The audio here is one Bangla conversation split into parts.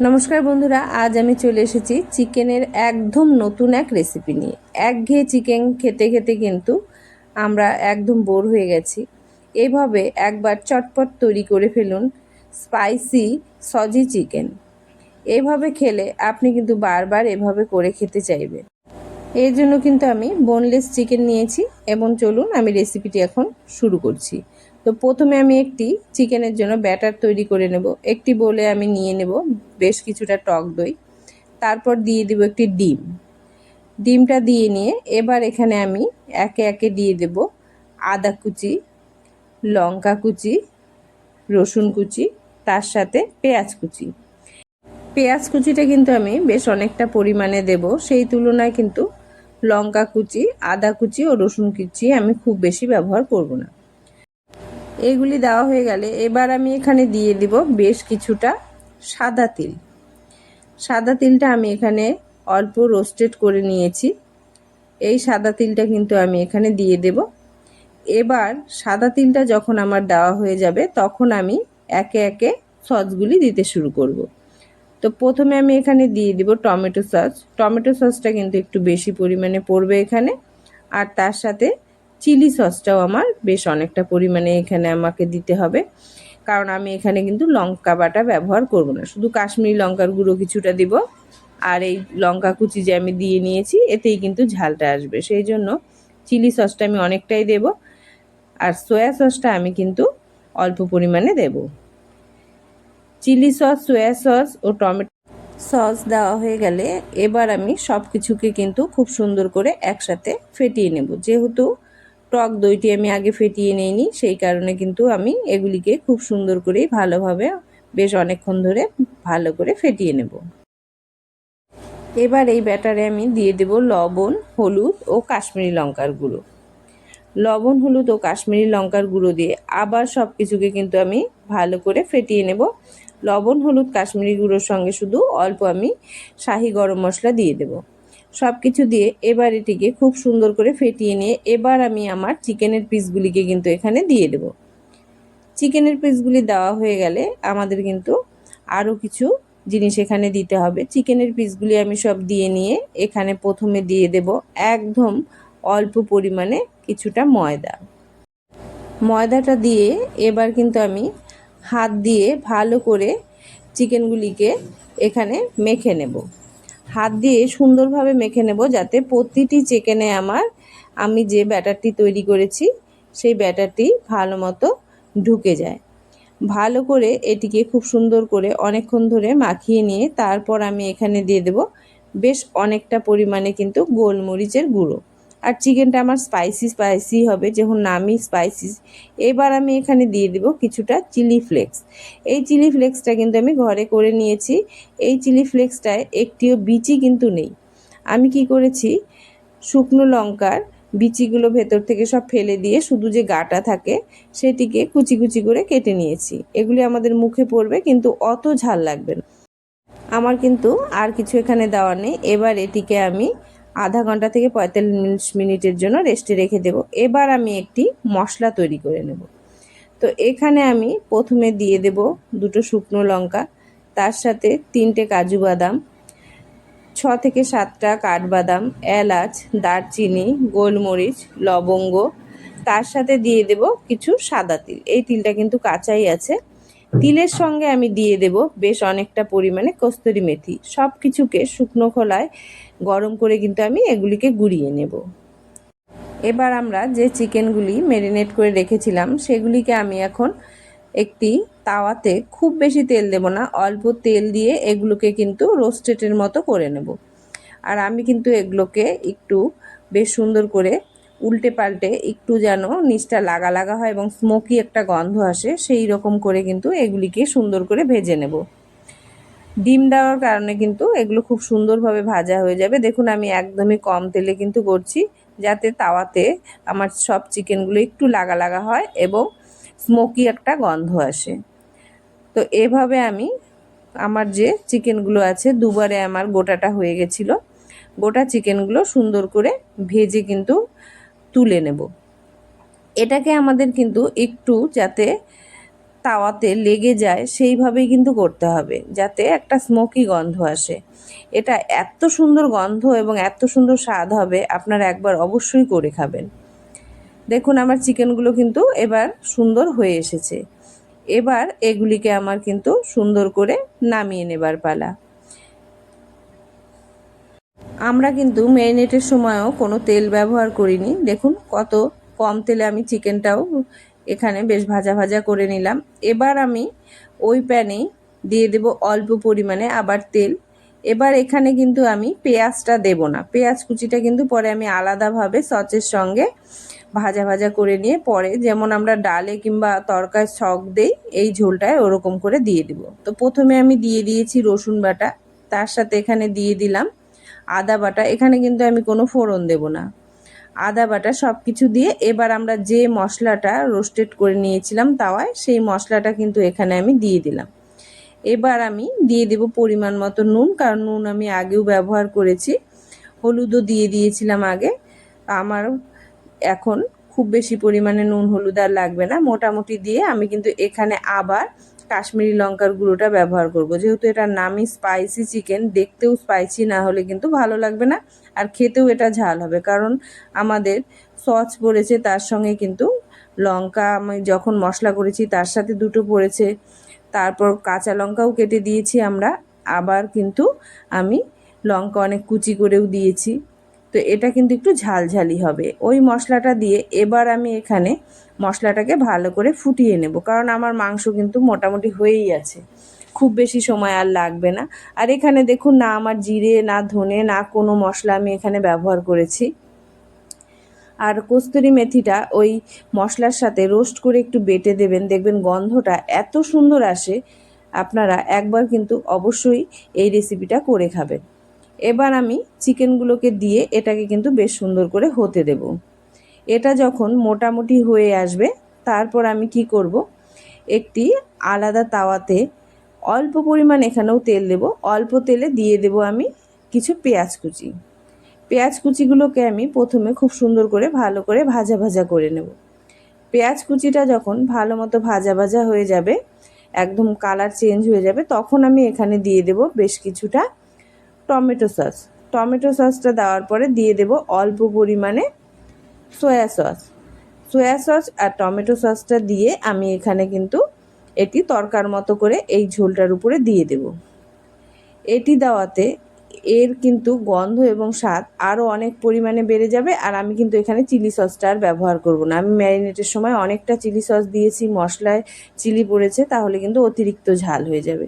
নমস্কার বন্ধুরা, আজ আমি চলে এসেছি চিকেনের একদম নতুন এক রেসিপি নিয়ে। একঘেয়ে চিকেন খেতে খেতে কিন্তু আমরা একদম বোর হয়ে গেছি। এইভাবে একবার চটপট তৈরি করে ফেলুন স্পাইসি সজি চিকেন। এইভাবে খেলে আপনি কিন্তু বারবার এভাবে করে খেতে চাইবেন। এর জন্য কিন্তু আমি বোনলেস চিকেন নিয়েছি এবং চলুন আমি রেসিপিটি এখন শুরু করছি। তো প্রথমে আমি একটি চিকেনের জন্য ব্যাটার তৈরি করে নেব। একটি বোলে আমি নিয়ে নেব বেশ কিছুটা টক দই, তারপর দিয়ে দেব একটি ডিমটা দিয়ে নিয়ে এবার এখানে আমি একে একে দিয়ে দেব আদা কুচি, লঙ্কা কুচি, রসুন কুচি, তার সাথে পেঁয়াজ কুচি। পেঁয়াজ কুচিটা কিন্তু আমি বেশ অনেকটা পরিমাণে দেব, সেই তুলনায় কিন্তু লঙ্কা কুচি, আদা কুচি ও রসুন কুচি আমি খুব বেশি ব্যবহার করব না। এইগুলি দেওয়া হয়ে গেলে এবার আমি এখানে দিয়ে দিব বেশ কিছুটা সাদা তিল। সাদা তিলটা আমি এখানে অল্প রোস্টেড করে নিয়েছি। এই সাদা তিলটা কিন্তু আমি এখানে দিয়ে দেব। এবার সাদা তিলটা যখন আমার দেওয়া হয়ে যাবে তখন আমি একে একে সসগুলি দিতে শুরু করব। তো প্রথমে আমি এখানে দিয়ে দিব টমেটো সস। টমেটো সসটা কিন্তু একটু বেশি পরিমাণে পড়বে এখানে, আর তার সাথে চিলি সসটাও আমার বেশ অনেকটা পরিমাণে এখানে আমাকে দিতে হবে, কারণ আমি এখানে কিন্তু লঙ্কা বাটা ব্যবহার করব না, শুধু কাশ্মীরি লঙ্কার গুঁড়ো কিছুটা দিব। আর এই লঙ্কা কুচি যে আমি দিয়ে নিয়েছি এতেই কিন্তু ঝালটা আসবে, সেই জন্য চিলি সসটা আমি অনেকটাই দেব, আর সয়া সসটা আমি কিন্তু অল্প পরিমাণে দেব। চিলি সস, সয়া সস ও টমেটো সস দেওয়া হয়ে গেলে এবার আমি সব কিছুকে কিন্তু খুব সুন্দর করে একসাথে ফেটিয়ে নেব। যেহেতু টক দইটি আমি আগে ফেটিয়ে নিইনি, সেই কারণে কিন্তু আমি এগুলিকে খুব সুন্দর করেই ভালোভাবে বেশ অনেকক্ষণ ধরে ভালো করে ফেটিয়ে নেব। এবার এই ব্যাটারে আমি দিয়ে দেব লবণ, হলুদ ও কাশ্মীরি লঙ্কার গুঁড়ো। লবণ, হলুদ ও কাশ্মীরি লঙ্কার গুঁড়ো দিয়ে আবার সব কিছুকে কিন্তু আমি ভালো করে ফেটিয়ে নেব। লবণ, হলুদ, কাশ্মীরি গুঁড়োর সঙ্গে শুধু অল্প আমি শাহি গরম মশলা দিয়ে দেব। সব কিছু দিয়ে এবার এটিকে খুব সুন্দর করে ফেটিয়ে নিয়ে এবার আমি আমার চিকেনের পিসগুলিকে কিন্তু এখানে দিয়ে দেব। চিকেনের পিসগুলি দেওয়া হয়ে গেলে আমাদের কিন্তু আরও কিছু জিনিস এখানে দিতে হবে। চিকেনের পিসগুলি আমি সব দিয়ে নিয়ে এখানে প্রথমে দিয়ে দেব একদম অল্প পরিমাণে কিছুটা ময়দাটা দিয়ে এবার কিন্তু আমি হাত দিয়ে ভালো করে চিকেনগুলিকে এখানে মেখে নেব। হাত দিয়ে সুন্দরভাবে মেখে নেব যাতে প্রতিটি চিকেনে আমি যে ব্যাটারটি তৈরি করেছি সেই ব্যাটারটি ভালো মতো ঢুকে যায়। ভালো করে এটিকে খুব সুন্দর করে অনেকক্ষণ ধরে মাখিয়ে নিয়ে তারপর আমি এখানে দিয়ে দেব বেশ অনেকটা পরিমাণে কিন্তু গোলমরিচের গুঁড়ো। আর চিকেনটা আমার স্পাইসি হবে, যেমন নামি স্পাইসি। এবার আমি এখানে দিয়ে দেব কিছুটা চিলি ফ্লেক্স। এই চিলি ফ্লেক্সটা কিন্তু আমি ঘরে করে নিয়েছি। এই চিলি ফ্লেক্সটায় একটিও বিচি কিন্তু নেই। আমি কি করেছি, শুকনো লঙ্কার বিচিগুলো ভেতর থেকে সব ফেলে দিয়ে শুধু যে গাটা থাকে সেটিকে কুচি কুচি করে কেটে নিয়েছি। এগুলি আমাদের মুখে পড়বে কিন্তু অত ঝাল লাগবে না। আমার কিন্তু আর কিছু এখানে দেওয়ার নেই। এবার এটিকে আমি আধা ঘন্টা থেকে 45 মিনিটের জন্য রেস্টে রেখে দেব। এবার আমি একটি মশলা তৈরি করে নেব। তো এখানে আমি প্রথমে দিয়ে দেব দুটো শুকনো লঙ্কা, তার সাথে 3টে কাজু বাদাম, 6 থেকে 7টা কাঠবাদাম, এলাচ, দারচিনি, গোলমরিচ, লবঙ্গ, তার সাথে দিয়ে দেব কিছু সাদা তিল। এই তিলটা কিন্তু কাঁচাই আছে। তিলের সঙ্গে আমি দিয়ে দেব বেশ অনেকটা পরিমাণে কস্তুরি মেথি। সব কিছুকে শুকনো খোলায় গরম করে কিন্তু আমি এগুলিকে গুঁড়িয়ে নেব। এবার আমরা যে চিকেনগুলি ম্যারিনেট করে রেখেছিলাম সেগুলিকে আমি এখন একটি তাওয়াতে, খুব বেশি তেল দেব না, অল্প তেল দিয়ে এগুলোকে কিন্তু রোস্টেডের মতো করে নেব। আর আমি কিন্তু এগুলোকে একটু বেশ সুন্দর করে উল্টে পাল্টে একটু যেন নিচটা লাগা লাগা হয় এবং স্মোকি একটা গন্ধ আসে, সেই রকম করে কিন্তু এগুলিকে সুন্দর করে ভেজে নেব। ডিম দেওয়ার কারণে কিন্তু এগুলো খুব সুন্দরভাবে ভাজা হয়ে যাবে। দেখুন আমি একদমই কম তেলে কিন্তু করছি, যাতে তাওয়াতে আমার সব চিকেনগুলো একটু লাগা লাগা হয় এবং স্মোকি একটা গন্ধ আসে। তো এভাবে আমি আমার যে চিকেনগুলো আছে, দুবারে আমার গোটাটা হয়ে গেছিলো, গোটা চিকেনগুলো সুন্দর করে ভেজে কিন্তু তুলে নেব। এটাকে আমাদের কিন্তু একটু যাতে তাওয়াতে লেগে যায় সেইভাবেই কিন্তু করতে হবে, যাতে একটা স্মোকি গন্ধ আসে। এটা এত সুন্দর গন্ধ এবং এত সুন্দর স্বাদ হবে, আপনারা একবার অবশ্যই করে খাবেন। দেখুন আমার চিকেনগুলো কিন্তু এবার সুন্দর হয়ে এসেছে। এবার এগুলিকে আমার কিন্তু সুন্দর করে নামিয়ে নেবার পালা। আমরা কিন্তু ম্যারিনেটের সময়ও কোনো তেল ব্যবহার করিনি। দেখুন কত কম তেলে আমি চিকেনটাও এখানে বেশ ভাজা ভাজা করে নিলাম। এবার আমি ওই প্যানেই দিয়ে দেব অল্প পরিমাণে আবার তেল। এবার এখানে কিন্তু আমি পেঁয়াজটা দেব না, পেঁয়াজ কুচিটা কিন্তু পরে আমি আলাদাভাবে সসের সঙ্গে ভাজা ভাজা করে নিয়ে পরে যেমন আমরা ডালে কিংবা তরকায় ছক দেই, এই ঝোলটায় ওরকম করে দিয়ে দিব। তো প্রথমে আমি দিয়ে দিয়েছি রসুন বাটা, তার সাথে এখানে দিয়ে দিলাম আদা বাটা। এখানে কিন্তু আমি কোনো ফোড়ন দেব না, আদা বাটা সব কিছু দিয়ে এবার আমরা যে মশলাটা রোস্টেড করে নিয়েছিলাম তাওয়ায়, সেই মশলাটা কিন্তু এখানে আমি দিয়ে দিলাম। এবার আমি দিয়ে দেব পরিমাণ মতো নুন, কারণ নুন আমি আগেও ব্যবহার করেছি। হলুদও দিয়ে দিয়েছিলাম আগে। আমার এখন খুব বেশি পরিমাণে নুন হলুদ আর লাগবে না, মোটামুটি দিয়ে আমি কিন্তু এখানে আবার কাশ্মীরি লঙ্কার গুঁড়োটা ব্যবহার করব। যেহেতু এটার নামই স্পাইসি চিকেন, দেখতেও স্পাইসি না হলে কিন্তু ভালো লাগবে না, আর খেতেও এটা ঝাল হবে, কারণ আমাদের সস পড়েছে তার সঙ্গে কিন্তু লঙ্কা আমি যখন মশলা করেছি তার সাথে দুটো পড়েছে, তারপর কাঁচা লঙ্কাও কেটে দিয়েছি আমরা, আবার কিন্তু আমি লঙ্কা অনেক কুচি করেও দিয়েছি। তো এটা কিন্তু একটু ঝালঝালি হবে ওই মশলাটা দিয়ে। এবার আমি এখানে মশলাটাকে ভালো করে ফুটিয়ে নেব, কারণ আমার মাংস কিন্তু মোটামুটি হয়েই আছে, খুব বেশি সময় আর লাগবে না। আর এখানে দেখুন না আমার জিরে না ধনে না কোনো মশলা আমি এখানে ব্যবহার করেছি। আর কস্তুরি মেথিটা ওই মশলার সাথে রোস্ট করে একটু বেটে দেবেন, দেখবেন গন্ধটা এত সুন্দর আসে। আপনারা একবার কিন্তু অবশ্যই এই রেসিপিটা করে খাবেন। এবার আমি চিকেনগুলোকে দিয়ে এটাকে কিন্তু বেশ সুন্দর করে হতে দেব। এটা যখন মোটামুটি হয়ে আসবে তারপর আমি কি করব, একটি আলাদা তাওয়াতে অল্প পরিমাণ এখানেও তেল দেব, অল্প তেলে দিয়ে দেব আমি কিছু পেঁয়াজ কুচি। পেঁয়াজ কুচিগুলোকে আমি প্রথমে খুব সুন্দর করে ভালো করে ভাজা ভাজা করে নেব। পেঁয়াজ কুচিটা যখন ভালো মতো ভাজা ভাজা হয়ে যাবে, একদম কালার চেঞ্জ হয়ে যাবে, তখন আমি এখানে দিয়ে দেব বেশ কিছুটা টমেটো সস। টমেটো সসটা দেওয়ার পরে দিয়ে দেব অল্প পরিমাণে সয়া সস। সয়া সস আর টমেটো সসটা দিয়ে আমি এখানে কিন্তু এটি তরকার মতো করে এই ঝোলটার উপরে দিয়ে দেব। এটি দেওয়াতে এর কিন্তু গন্ধ এবং স্বাদ আরও অনেক পরিমাণে বেড়ে যাবে। আর আমি কিন্তু এখানে চিলি সসটা আর ব্যবহার করব না, আমি ম্যারিনেটের সময় অনেকটা চিলি সস দিয়েছি, মশলায় চিলি পড়েছে, তাহলে কিন্তু অতিরিক্ত ঝাল হয়ে যাবে।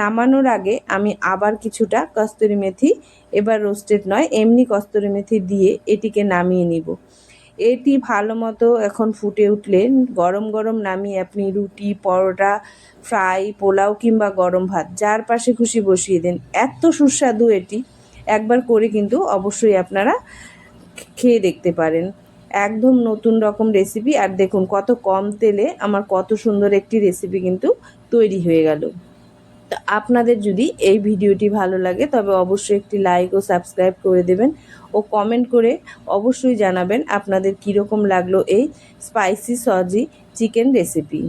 নামানোর আগে আমি আবার কিছুটা কস্তুরি মেথি, এবার রোস্টেড নয় এমনি কস্তুরি মেথি দিয়ে এটিকে নামিয়ে নিব। এটি ভালো মতো এখন ফুটে উঠলে গরম গরম নামিয়ে আপনি রুটি, পরোটা, ফ্রাই, পোলাও কিংবা গরম ভাত যার পাশে খুশি বসিয়ে দিন। এত সুস্বাদু এটি, একবার করে কিন্তু অবশ্যই আপনারা খেয়ে দেখতে পারেন। একদম নতুন রকম রেসিপি। আর দেখুন কত কম তেলে আমার কত সুন্দর একটি রেসিপি কিন্তু তৈরি হয়ে গেল। তো আপনাদের যদি এই ভিডিওটি ভালো লাগে তবে অবশ্যই একটি লাইক ও সাবস্ক্রাইব করে দেবেন, ও কমেন্ট করে অবশ্যই জানাবেন আপনাদের কীরকম লাগলো এই স্পাইসি সজি চিকেন রেসিপি।